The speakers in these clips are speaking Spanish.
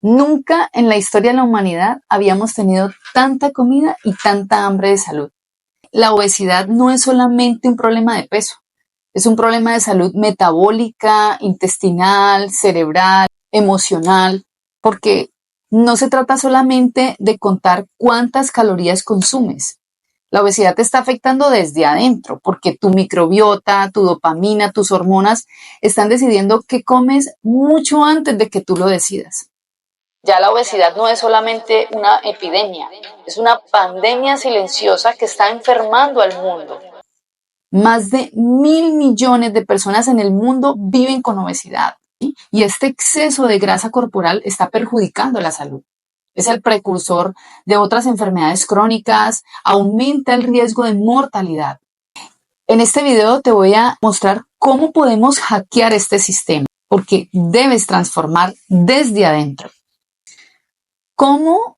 Nunca en la historia de la humanidad habíamos tenido tanta comida y tanta hambre de salud. La obesidad no es solamente un problema de peso, es un problema de salud metabólica, intestinal, cerebral, emocional, porque no se trata solamente de contar cuántas calorías consumes. La obesidad te está afectando desde adentro, porque tu microbiota, tu dopamina, tus hormonas están decidiendo qué comes mucho antes de que tú lo decidas. Ya la obesidad no es solamente una epidemia, es una pandemia silenciosa que está enfermando al mundo. Más de 1.000 millones de personas en el mundo viven con obesidad, ¿sí? Y este exceso de grasa corporal está perjudicando la salud. Es el precursor de otras enfermedades crónicas, aumenta el riesgo de mortalidad. En este video te voy a mostrar cómo podemos hackear este sistema, porque debes transformar desde adentro. ¿Cómo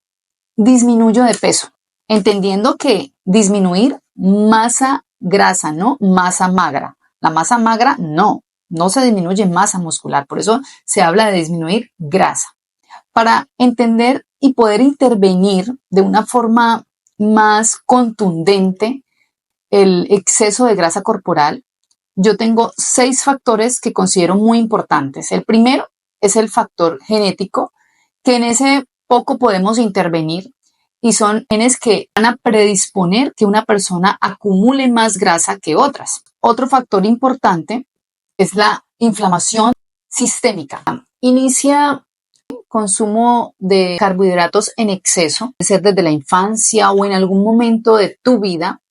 disminuyo de peso? Entendiendo que disminuir masa grasa, no masa magra. La masa magra no se disminuye masa muscular, por eso se habla de disminuir grasa. Para entender y poder intervenir de una forma más contundente el exceso de grasa corporal, yo tengo 6 factores que considero muy importantes. El primero es el factor genético, que en ese poco podemos intervenir y son genes que van a predisponer que una persona acumule más grasa que otras. Otro factor importante es la inflamación sistémica. Inicia consumo de carbohidratos en exceso, puede ser desde la infancia o en algún momento de tu vida,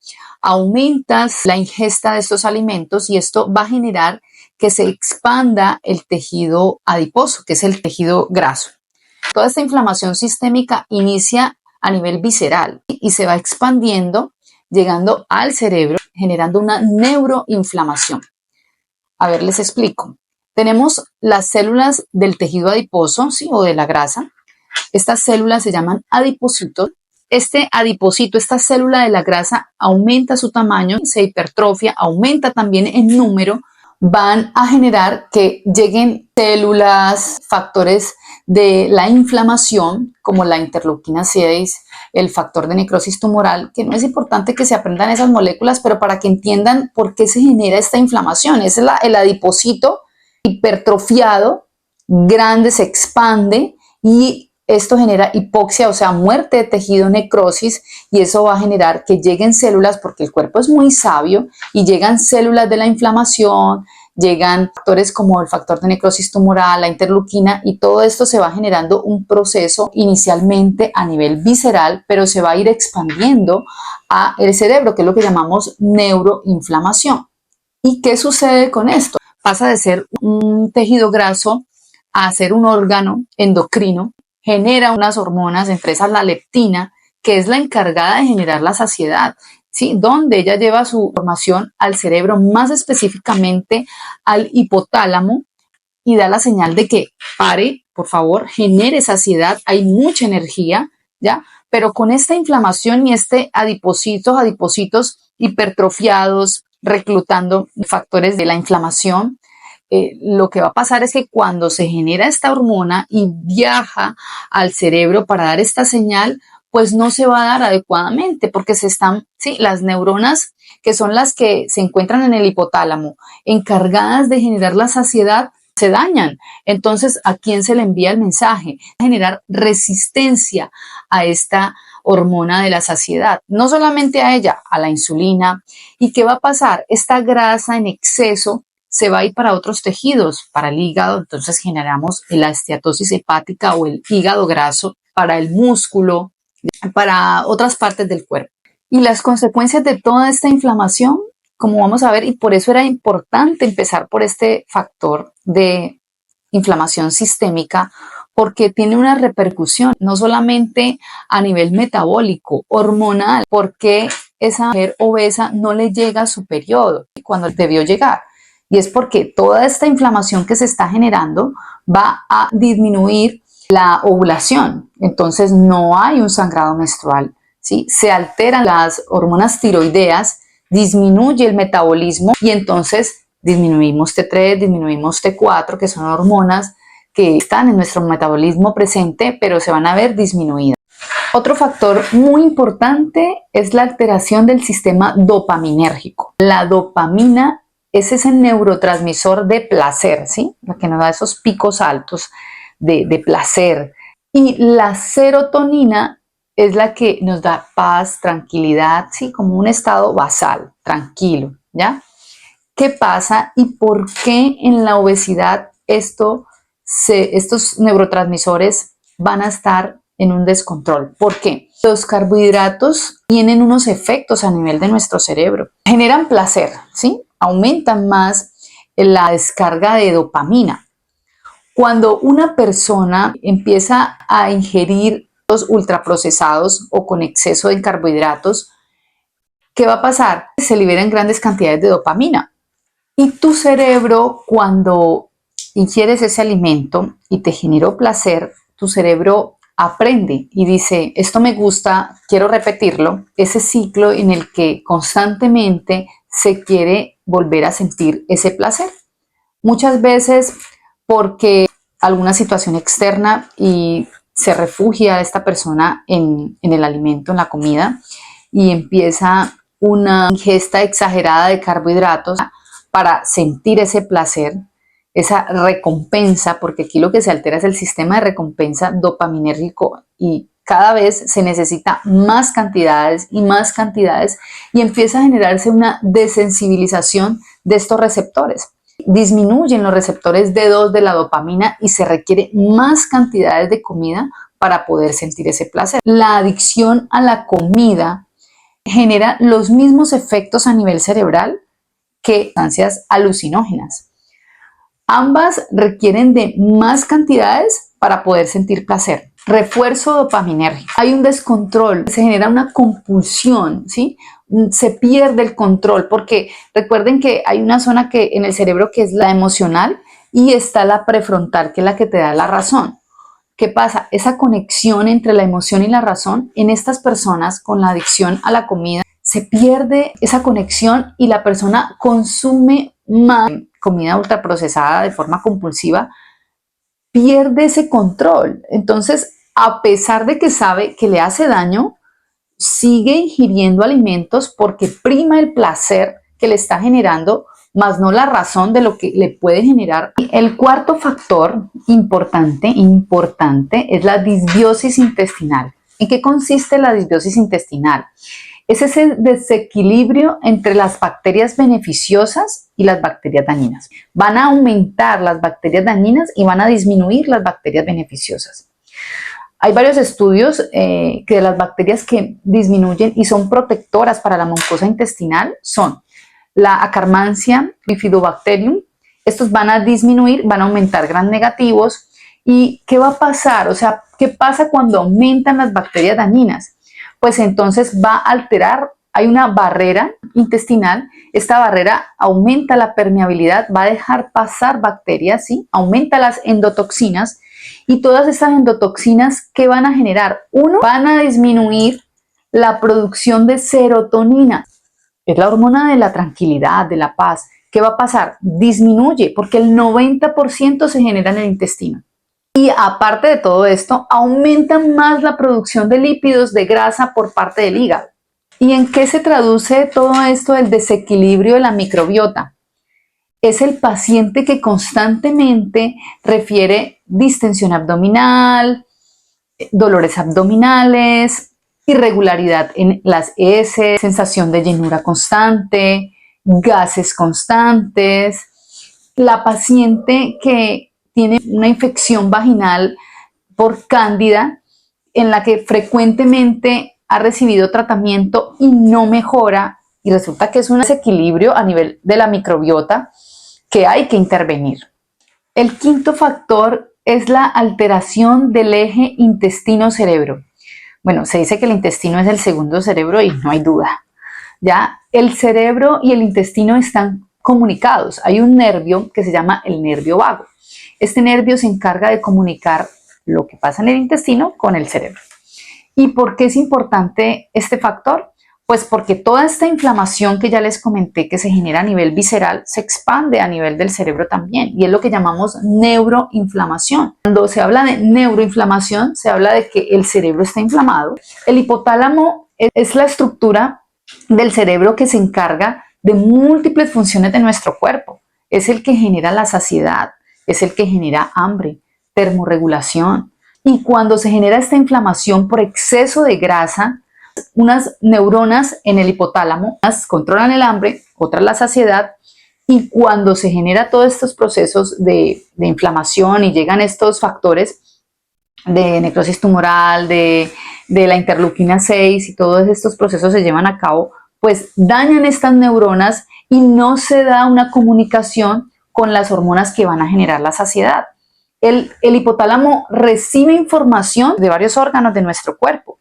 aumentas la ingesta de estos alimentos y esto va a generar que se expanda el tejido adiposo, que es el tejido graso. Toda esta inflamación sistémica inicia a nivel visceral y se va expandiendo, llegando al cerebro, generando una neuroinflamación. A ver, les explico. Tenemos las células del tejido adiposo, ¿sí? O de la grasa. Estas células se llaman adipocitos. Este adipocito, esta célula de la grasa, aumenta su tamaño, se hipertrofia, aumenta también en número, van a generar que lleguen células, factores de la inflamación, como la interleuquina 6, el factor de necrosis tumoral, que no es importante que se aprendan esas moléculas, pero para que entiendan por qué se genera esta inflamación. Es el adipocito hipertrofiado, grande, se expande y esto genera hipoxia, o sea, muerte de tejido, necrosis, y eso va a generar que lleguen células, porque el cuerpo es muy sabio, y llegan células de la inflamación, llegan factores como el factor de necrosis tumoral, la interleuquina, y todo esto se va generando un proceso inicialmente a nivel visceral, pero se va a ir expandiendo a el cerebro, que es lo que llamamos neuroinflamación. ¿Y qué sucede con esto? Pasa de ser un tejido graso a ser un órgano endocrino, genera unas hormonas, entre esas la leptina, que es la encargada de generar la saciedad, ¿sí? Donde ella lleva su información al cerebro, más específicamente al hipotálamo, y da la señal de que pare, por favor, genere saciedad, hay mucha energía, ¿ya? Pero con esta inflamación y este adipocitos hipertrofiados, reclutando factores de la inflamación, lo que va a pasar es que cuando se genera esta hormona y viaja al cerebro para dar esta señal, pues no se va a dar adecuadamente porque las neuronas, que son las que se encuentran en el hipotálamo, encargadas de generar la saciedad, se dañan. Entonces, ¿a quién se le envía el mensaje? A generar resistencia a esta hormona de la saciedad, no solamente a ella, a la insulina. ¿Y qué va a pasar? Esta grasa en exceso se va a ir para otros tejidos, para el hígado, entonces generamos la esteatosis hepática o el hígado graso, para el músculo, para otras partes del cuerpo. Y las consecuencias de toda esta inflamación, como vamos a ver, y por eso era importante empezar por este factor de inflamación sistémica, porque tiene una repercusión no solamente a nivel metabólico, hormonal, porque esa mujer obesa no le llega a su periodo cuando debió llegar. Y es porque toda esta inflamación que se está generando va a disminuir la ovulación. Entonces no hay un sangrado menstrual, ¿sí? Se alteran las hormonas tiroideas, disminuye el metabolismo y entonces disminuimos T3, disminuimos T4, que son hormonas que están en nuestro metabolismo presente, pero se van a ver disminuidas. Otro factor muy importante es la alteración del sistema dopaminérgico. La dopamina es ese neurotransmisor de placer, ¿sí? Lo que nos da esos picos altos de placer. Y la serotonina es la que nos da paz, tranquilidad, ¿sí? Como un estado basal, tranquilo, ¿ya? ¿Qué pasa y por qué en la obesidad estos neurotransmisores van a estar en un descontrol? ¿Por qué? Los carbohidratos tienen unos efectos a nivel de nuestro cerebro. Generan placer, ¿sí? Aumentan más la descarga de dopamina. Cuando una persona empieza a ingerir los ultraprocesados o con exceso de carbohidratos, ¿qué va a pasar? Se liberan grandes cantidades de dopamina. Y tu cerebro, cuando ingieres ese alimento y te generó placer, tu cerebro aprende y dice, esto me gusta, quiero repetirlo. Ese ciclo en el que constantemente se quiere volver a sentir ese placer. Muchas veces porque alguna situación externa y se refugia esta persona en el alimento, en la comida, y empieza una ingesta exagerada de carbohidratos para sentir ese placer, esa recompensa, porque aquí lo que se altera es el sistema de recompensa dopaminérgico y cada vez se necesita más cantidades y empieza a generarse una desensibilización de estos receptores. Disminuyen los receptores D2 de la dopamina y se requiere más cantidades de comida para poder sentir ese placer. La adicción a la comida genera los mismos efectos a nivel cerebral que sustancias alucinógenas. Ambas requieren de más cantidades para poder sentir placer. Refuerzo dopaminérgico. Hay un descontrol, se genera una compulsión, ¿sí? Se pierde el control porque recuerden que hay una zona que en el cerebro que es la emocional y está la prefrontal que es la que te da la razón. ¿Qué pasa? Esa conexión entre la emoción y la razón en estas personas con la adicción a la comida se pierde esa conexión y la persona consume más comida ultraprocesada de forma compulsiva, pierde ese control. Entonces, a pesar de que sabe que le hace daño, sigue ingiriendo alimentos porque prima el placer que le está generando, más no la razón de lo que le puede generar. El cuarto factor importante es la disbiosis intestinal. ¿En qué consiste la disbiosis intestinal? Es ese desequilibrio entre las bacterias beneficiosas y las bacterias dañinas. Van a aumentar las bacterias dañinas y van a disminuir las bacterias beneficiosas. Hay varios estudios que de las bacterias que disminuyen y son protectoras para la mucosa intestinal son la Akkermansia bifidobacterium. Estos van a disminuir, van a aumentar gram negativos. ¿Y qué va a pasar? O sea, ¿qué pasa cuando aumentan las bacterias dañinas? Pues entonces va a alterar, hay una barrera intestinal, esta barrera aumenta la permeabilidad, va a dejar pasar bacterias, ¿sí? Aumenta las endotoxinas y todas estas endotoxinas, ¿qué van a generar? Uno, van a disminuir la producción de serotonina, es la hormona de la tranquilidad, de la paz. ¿Qué va a pasar? Disminuye porque el 90% se genera en el intestino. Y aparte de todo esto, aumenta más la producción de lípidos, de grasa por parte del hígado. ¿Y en qué se traduce todo esto del desequilibrio de la microbiota? Es el paciente que constantemente refiere distensión abdominal, dolores abdominales, irregularidad en las heces, sensación de llenura constante, gases constantes. La paciente que tiene una infección vaginal por cándida en la que frecuentemente ha recibido tratamiento y no mejora y resulta que es un desequilibrio a nivel de la microbiota que hay que intervenir. El quinto factor es la alteración del eje intestino-cerebro. Bueno, se dice que el intestino es el segundo cerebro y no hay duda. Ya el cerebro y el intestino están comunicados. Hay un nervio que se llama el nervio vago. Este nervio se encarga de comunicar lo que pasa en el intestino con el cerebro. ¿Y por qué es importante este factor? Pues porque toda esta inflamación que ya les comenté que se genera a nivel visceral se expande a nivel del cerebro también, y es lo que llamamos neuroinflamación. Cuando se habla de neuroinflamación, se habla de que el cerebro está inflamado. El hipotálamo es la estructura del cerebro que se encarga de múltiples funciones de nuestro cuerpo. Es el que genera la saciedad, es el que genera hambre, termorregulación. Y cuando se genera esta inflamación por exceso de grasa, unas neuronas en el hipotálamo controlan el hambre, otras la saciedad, y cuando se genera todos estos procesos de inflamación y llegan estos factores de necrosis tumoral, de la interleuquina 6 y todos estos procesos se llevan a cabo, pues dañan estas neuronas y no se da una comunicación con las hormonas que van a generar la saciedad. El hipotálamo recibe información de varios órganos de nuestro cuerpo.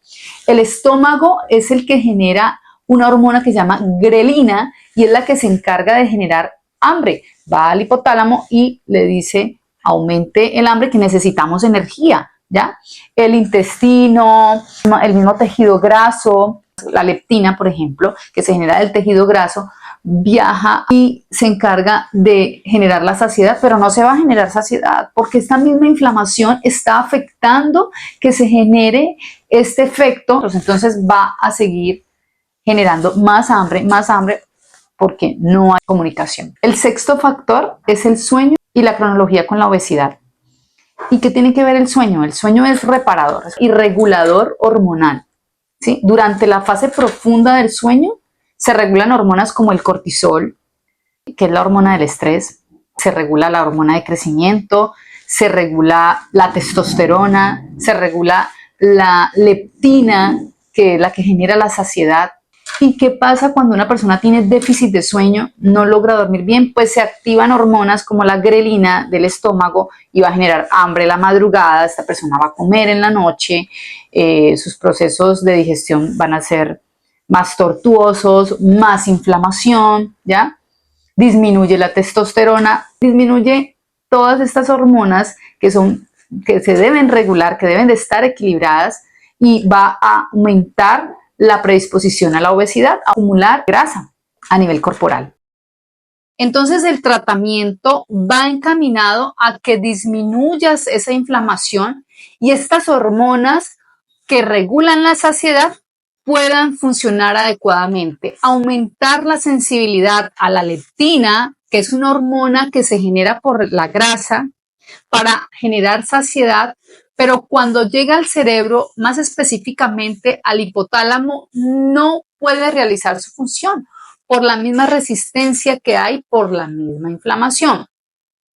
El estómago es el que genera una hormona que se llama grelina y es la que se encarga de generar hambre. Va al hipotálamo y le dice aumente el hambre, que necesitamos energía, ¿ya? El intestino, el mismo tejido graso, la leptina, por ejemplo, que se genera del tejido graso, viaja y se encarga de generar la saciedad, pero no se va a generar saciedad porque esta misma inflamación está afectando que se genere este efecto, pues entonces va a seguir generando más hambre porque no hay comunicación. El sexto factor es el sueño y la cronología con la obesidad. ¿Y qué tiene que ver el sueño? El sueño es reparador y regulador hormonal, ¿sí? Durante la fase profunda del sueño se regulan hormonas como el cortisol, que es la hormona del estrés, se regula la hormona de crecimiento, se regula la testosterona, se regula la leptina, que es la que genera la saciedad. ¿Y qué pasa cuando una persona tiene déficit de sueño, no logra dormir bien? Pues se activan hormonas como la grelina del estómago y va a generar hambre la madrugada, esta persona va a comer en la noche, sus procesos de digestión van a ser más tortuosos, más inflamación, ¿ya? Disminuye la testosterona, disminuye todas estas hormonas que se deben regular, que deben de estar equilibradas, y va a aumentar la predisposición a la obesidad, a acumular grasa a nivel corporal. Entonces el tratamiento va encaminado a que disminuyas esa inflamación y estas hormonas que regulan la saciedad puedan funcionar adecuadamente, aumentar la sensibilidad a la leptina, que es una hormona que se genera por la grasa para generar saciedad, pero cuando llega al cerebro, más específicamente al hipotálamo, no puede realizar su función por la misma resistencia que hay por la misma inflamación.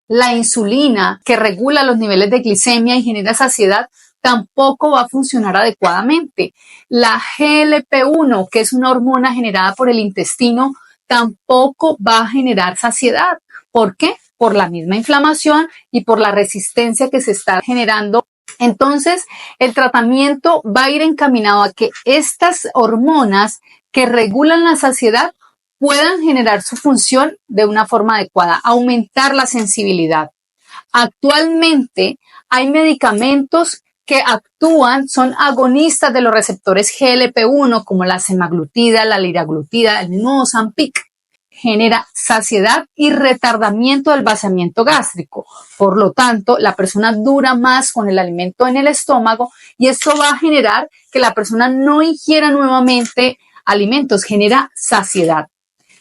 La insulina, que regula los niveles de glicemia y genera saciedad, tampoco va a funcionar adecuadamente. La GLP-1, que es una hormona generada por el intestino, tampoco va a generar saciedad. ¿Por qué? Por la misma inflamación y por la resistencia que se está generando. Entonces, el tratamiento va a ir encaminado a que estas hormonas que regulan la saciedad puedan generar su función de una forma adecuada, aumentar la sensibilidad. Actualmente hay medicamentos que actúan, son agonistas de los receptores GLP-1, como la semaglutida, la liraglutida, el mismo Ozempic. Genera saciedad y retardamiento del vaciamiento gástrico. Por lo tanto, la persona dura más con el alimento en el estómago y esto va a generar que la persona no ingiera nuevamente alimentos, genera saciedad.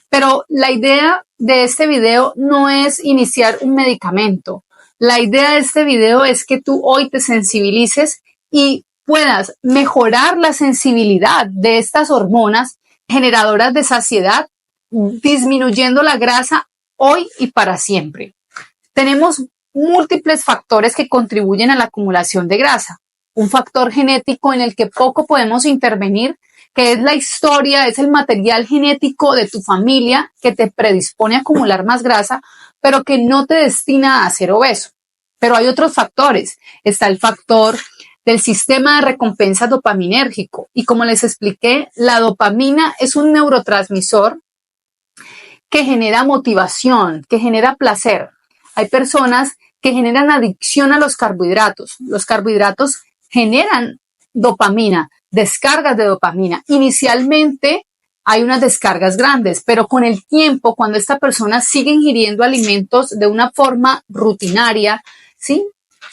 Pero la idea de este video no es iniciar un medicamento. La idea de este video es que tú hoy te sensibilices y puedas mejorar la sensibilidad de estas hormonas generadoras de saciedad, disminuyendo la grasa hoy y para siempre. Tenemos múltiples factores que contribuyen a la acumulación de grasa. Un factor genético en el que poco podemos intervenir, que es la historia, es el material genético de tu familia que te predispone a acumular más grasa, pero que no te destina a ser obeso. Pero hay otros factores. Está el factor del sistema de recompensa dopaminérgico. Y como les expliqué, la dopamina es un neurotransmisor que genera motivación, que genera placer. Hay personas que generan adicción a los carbohidratos. Los carbohidratos generan dopamina, descargas de dopamina. Inicialmente hay unas descargas grandes, pero con el tiempo, cuando esta persona sigue ingiriendo alimentos de una forma rutinaria, ¿sí?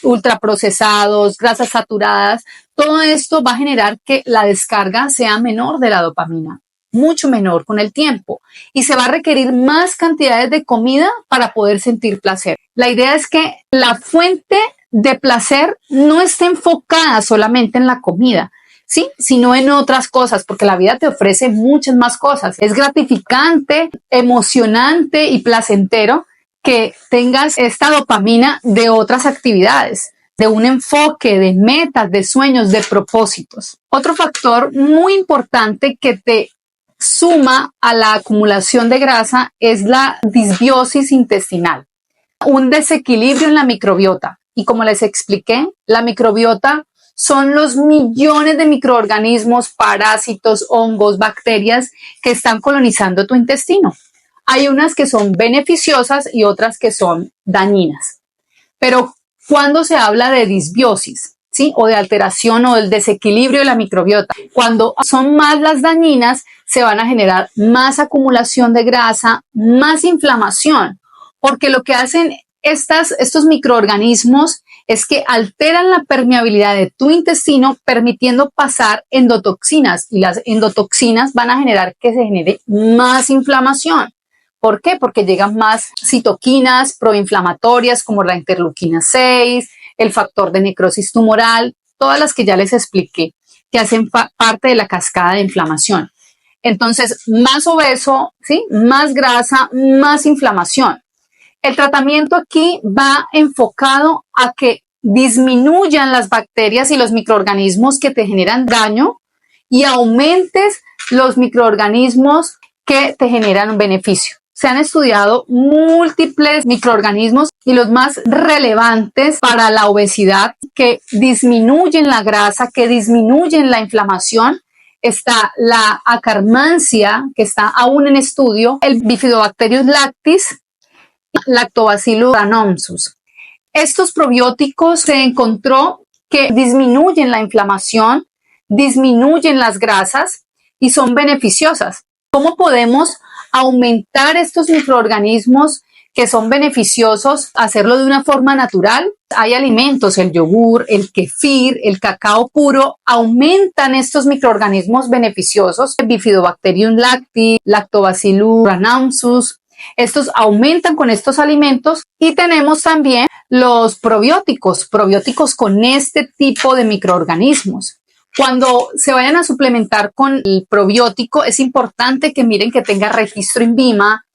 Ultraprocesados, grasas saturadas, todo esto va a generar que la descarga sea menor de la dopamina, mucho menor con el tiempo, y se va a requerir más cantidades de comida para poder sentir placer. La idea es que la fuente de placer no esté enfocada solamente en la comida, ¿sí? Sino en otras cosas, porque la vida te ofrece muchas más cosas. Es gratificante, emocionante y placentero que tengas esta dopamina de otras actividades, de un enfoque, de metas, de sueños, de propósitos. Otro factor muy importante que te suma a la acumulación de grasa es la disbiosis intestinal, un desequilibrio en la microbiota. Y como les expliqué, la microbiota son los millones de microorganismos, parásitos, hongos, bacterias que están colonizando tu intestino. Hay unas que son beneficiosas y otras que son dañinas. Pero cuando se habla de disbiosis, ¿sí? O de alteración o del desequilibrio de la microbiota, cuando son más las dañinas, se van a generar más acumulación de grasa, más inflamación, porque lo que hacen estos microorganismos es que alteran la permeabilidad de tu intestino, permitiendo pasar endotoxinas, y las endotoxinas van a generar que se genere más inflamación. ¿Por qué? Porque llegan más citoquinas proinflamatorias como la interleuquina 6, el factor de necrosis tumoral, todas las que ya les expliqué, que hacen parte de la cascada de inflamación. Entonces, más obeso, ¿sí? Más grasa, más inflamación. El tratamiento aquí va enfocado a que disminuyan las bacterias y los microorganismos que te generan daño y aumentes los microorganismos que te generan un beneficio. Se han estudiado múltiples microorganismos y los más relevantes para la obesidad que disminuyen la grasa, que disminuyen la inflamación. Está la Akkermansia, que está aún en estudio, el Bifidobacterius lactis, Lactobacillus rhamnosus. Estos probióticos se encontró que disminuyen la inflamación, disminuyen las grasas y son beneficiosas. ¿Cómo podemos aumentar estos microorganismos que son beneficiosos? Hacerlo de una forma natural. Hay alimentos, el yogur, el kefir, el cacao puro, aumentan estos microorganismos beneficiosos. Bifidobacterium lactis, Lactobacillus rhamnosus. Estos aumentan con estos alimentos, y tenemos también los probióticos con este tipo de microorganismos. Cuando se vayan a suplementar con el probiótico, es importante que miren que tenga registro INVIMA,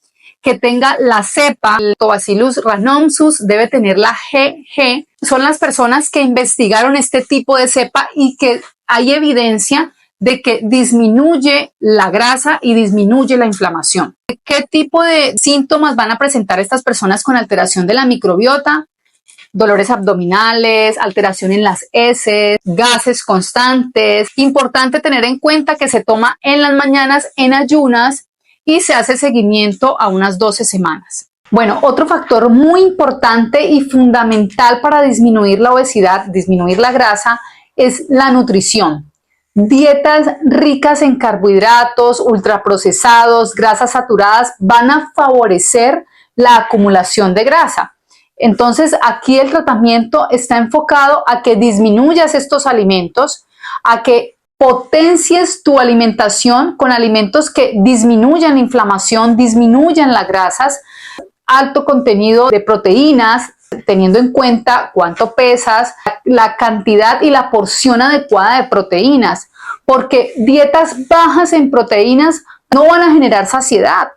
que tenga la cepa, el Lactobacillus rhamnosus, debe tener la GG. Son las personas que investigaron este tipo de cepa y que hay evidencia de que disminuye la grasa y disminuye la inflamación. ¿Qué tipo de síntomas van a presentar estas personas con alteración de la microbiota? Dolores abdominales, alteración en las heces, gases constantes. Importante tener en cuenta que se toma en las mañanas en ayunas y se hace seguimiento a unas 12 semanas. Bueno, otro factor muy importante y fundamental para disminuir la obesidad, disminuir la grasa, es la nutrición. Dietas ricas en carbohidratos, ultraprocesados, grasas saturadas van a favorecer la acumulación de grasa. Entonces, aquí el tratamiento está enfocado a que disminuyas estos alimentos, a que potencies tu alimentación con alimentos que disminuyan la inflamación, disminuyan las grasas, alto contenido de proteínas, teniendo en cuenta cuánto pesas, la cantidad y la porción adecuada de proteínas, porque dietas bajas en proteínas no van a generar saciedad.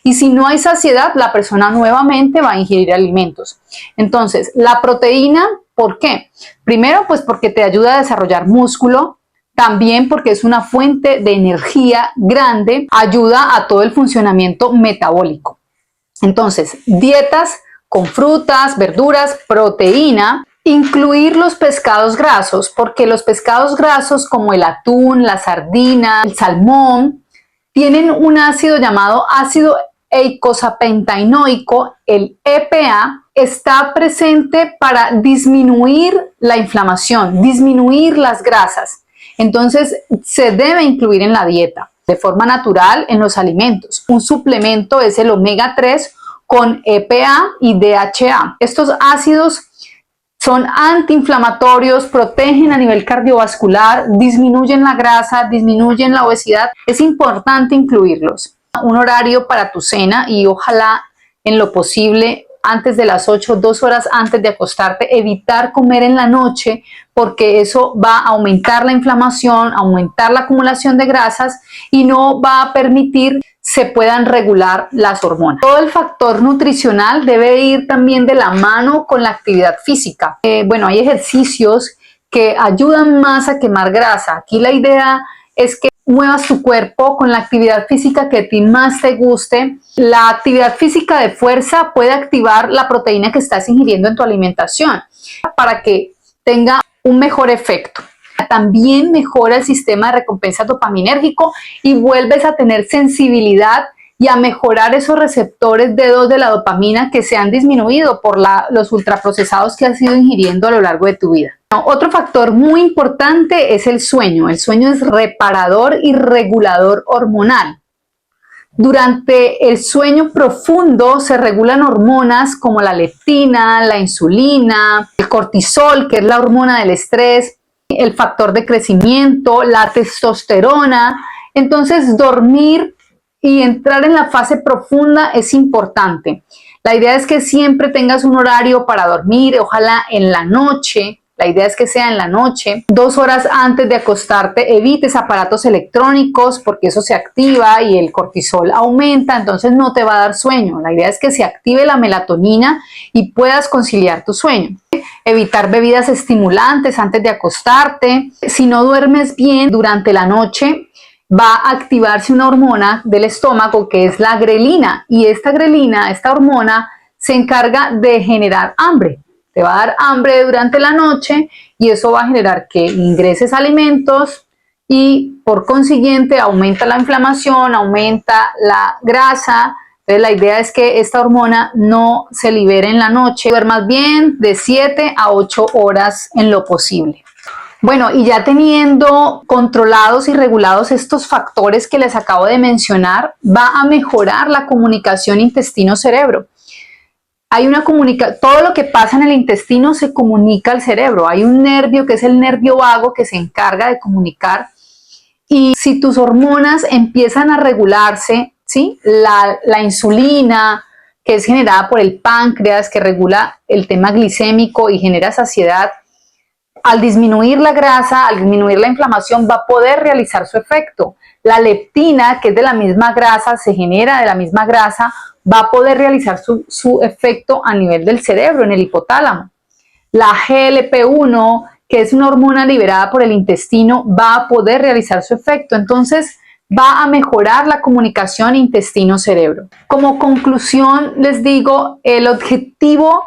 Y si no hay saciedad, la persona nuevamente va a ingerir alimentos. Entonces, la proteína, ¿por qué? Primero, pues porque te ayuda a desarrollar músculo. También porque es una fuente de energía grande, ayuda a todo el funcionamiento metabólico. Entonces, dietas con frutas, verduras, proteína, incluir los pescados grasos, porque los pescados grasos como el atún, la sardina, el salmón, tienen un ácido llamado ácido eicosapentaenoico, el EPA, está presente para disminuir la inflamación, disminuir las grasas. Entonces, se debe incluir en la dieta. de forma natural en los alimentos. Un suplemento es el omega 3 con EPA y DHA. Estos ácidos son antiinflamatorios, protegen a nivel cardiovascular, disminuyen la grasa, disminuyen la obesidad. Es importante incluirlos. Un horario para tu cena y ojalá en lo posible antes de las 8, 2 horas antes de acostarte, evitar comer en la noche porque eso va a aumentar la inflamación, aumentar la acumulación de grasas y no va a permitir se puedan regular las hormonas. Todo el factor nutricional debe ir también de la mano con la actividad física. Bueno, hay ejercicios que ayudan más a quemar grasa. Aquí la idea es que muevas tu cuerpo con la actividad física que a ti más te guste. La actividad física de fuerza puede activar la proteína que estás ingiriendo en tu alimentación para que tenga un mejor efecto. También mejora el sistema de recompensa dopaminérgico y vuelves a tener sensibilidad y a mejorar esos receptores D2 de la dopamina que se han disminuido por los ultraprocesados que has ido ingiriendo a lo largo de tu vida. Otro factor muy importante es el sueño. El sueño es reparador y regulador hormonal. Durante el sueño profundo se regulan hormonas como la leptina, la insulina, el cortisol, que es la hormona del estrés, el factor de crecimiento, la testosterona. Entonces, dormir y entrar en la fase profunda es importante. La idea es que siempre tengas un horario para dormir, ojalá en la noche. La idea es que sea en la noche, 2 horas antes de acostarte. Evites aparatos electrónicos porque eso se activa y el cortisol aumenta, entonces no te va a dar sueño. La idea es que se active la melatonina y puedas conciliar tu sueño. Evitar bebidas estimulantes antes de acostarte. Si no duermes bien durante la noche, va a activarse una hormona del estómago que es la grelina, y esta grelina, esta hormona, se encarga de generar hambre. Te va a dar hambre durante la noche y eso va a generar que ingreses alimentos y por consiguiente aumenta la inflamación, aumenta la grasa. Entonces la idea es que esta hormona no se libere en la noche. Duermas bien de 7 a 8 horas en lo posible. Bueno, y ya teniendo controlados y regulados estos factores que les acabo de mencionar, va a mejorar la comunicación intestino-cerebro. Todo lo que pasa en el intestino se comunica al cerebro. Hay un nervio que es el nervio vago que se encarga de comunicar. Y si tus hormonas empiezan a regularse, ¿sí? La insulina, que es generada por el páncreas, que regula el tema glicémico y genera saciedad, al disminuir la grasa, al disminuir la inflamación, va a poder realizar su efecto. La leptina, que es de la misma grasa, se genera de la misma grasa, va a poder realizar su efecto a nivel del cerebro, en el hipotálamo. La GLP-1, que es una hormona liberada por el intestino, va a poder realizar su efecto. Entonces, va a mejorar la comunicación intestino-cerebro. Como conclusión, les digo, el objetivo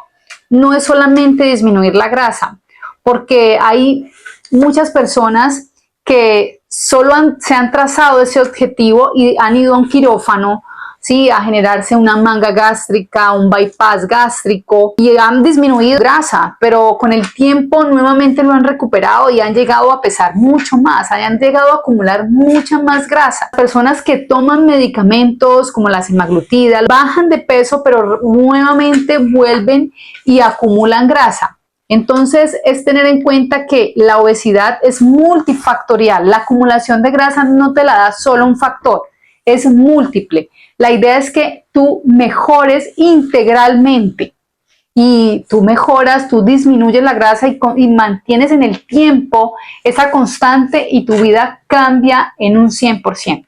no es solamente disminuir la grasa, porque hay muchas personas que solo se han trazado ese objetivo y han ido a un quirófano, ¿sí? A generarse una manga gástrica, un bypass gástrico, y han disminuido grasa, pero con el tiempo nuevamente lo han recuperado y han llegado a pesar mucho más, han llegado a acumular mucha más grasa. Personas que toman medicamentos como la semaglutida bajan de peso, pero nuevamente vuelven y acumulan grasa. Entonces es tener en cuenta que la obesidad es multifactorial. La acumulación de grasa no te la da solo un factor, es múltiple. La idea es que tú mejores integralmente y tú mejoras, tú disminuyes la grasa y mantienes en el tiempo esa constante y tu vida cambia en un 100%.